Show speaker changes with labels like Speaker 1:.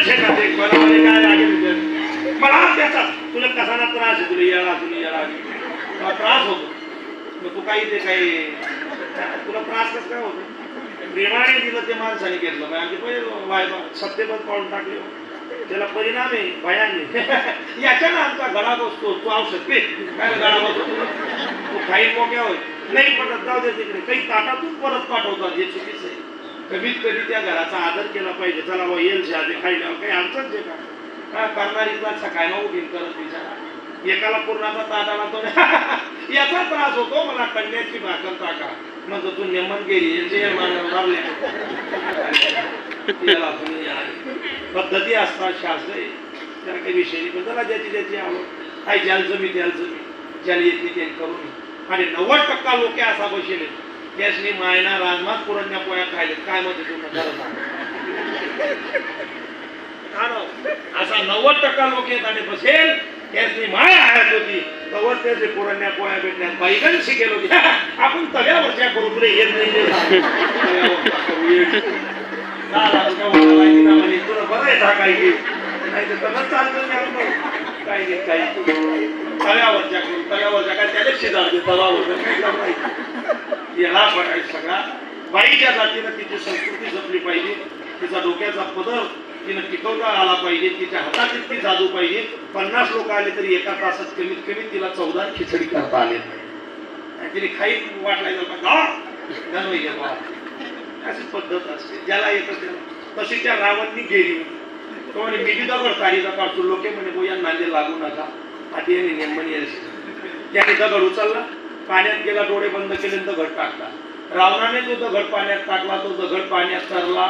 Speaker 1: शेतात एक बरोबर काय लागेल मला त्याचा तुला कसाना त्रास आहे, तुला येळा त्रास होतो, मग तू काही ते काही तुला त्रास कसं काय होतो? प्रेमाने दिलं ते माणसाने घेतलं म्हणजे पहिले सत्यपद पाळून टाकले, त्याला परिणाम आहे भयाने. याच्यानं आमचा गळा बसतो, तू औषध पे काय गळा बसतो, तू काही मोक्या होय नाही पडत, जाऊ दे तिकडे. काही ताटातून परत पाठवतात, हे चुकीचं आहे. कमीत कमी त्या घराचा आदर केला पाहिजे. चला बा येईल शादी खायला काही आमचंच आहे का करणारी सकाळी ना उठीन करत विचारा, एकाला पूर्णाचा ताट आला तो याचा त्रास होतो मला, कन्याची भाकर टाका म्हणतो तू नेमन गेली पद्धती असतात, शास्त्र आहे त्याला काही विषय नाही. पण जरा ज्याची आवड काही ज्याला जमी ज्याला येते त्याने करून. आणि 90% लोक असा बसले त्यासनी मायना राजमात पुरण्या पोळ्या खायले काय म्हणते तुम्ही असा 90% लोक येत आणि बसेल त्यासनी माया हयात होती तवर त्याचे पुरण्या पोळ्या भेटण्यात बाईगण शिकेल होती. आपण तव्यावरच्या करू तुला येत नाही तुला बरं आहे टाकायची नाही तर तसंच चालतं काही नाही काही तव्यावरच्या काय त्याला शिजावते तवावर याला बघायचं. सगळा बाईच्या जातीनं तिची संस्कृती जपली पाहिजे, तिचा डोक्याचा पदर तिनं टिकवता आला पाहिजे, तिच्या हातात इतकी जादू पाहिजे. 50 लोक आले तरी एका तासात कमीत कमी तिला 14 खिचडी करता आले नाही, तिने खाई वाटलाय अशी पद्धत असते ज्याला येतं त्याला. तशी त्या रावणनी गेली तो म्हणे मी दगड काढीचा काढतो, लोके म्हणे बोया नांदे लागू नका आधी नेमन यायची. त्याने दगड उचलला, पाण्यात गेला, डोळे बंद केले, दगड टाकला. रावणाने जो दगड पाण्यात टाकला तो दगड पाण्यात तरला,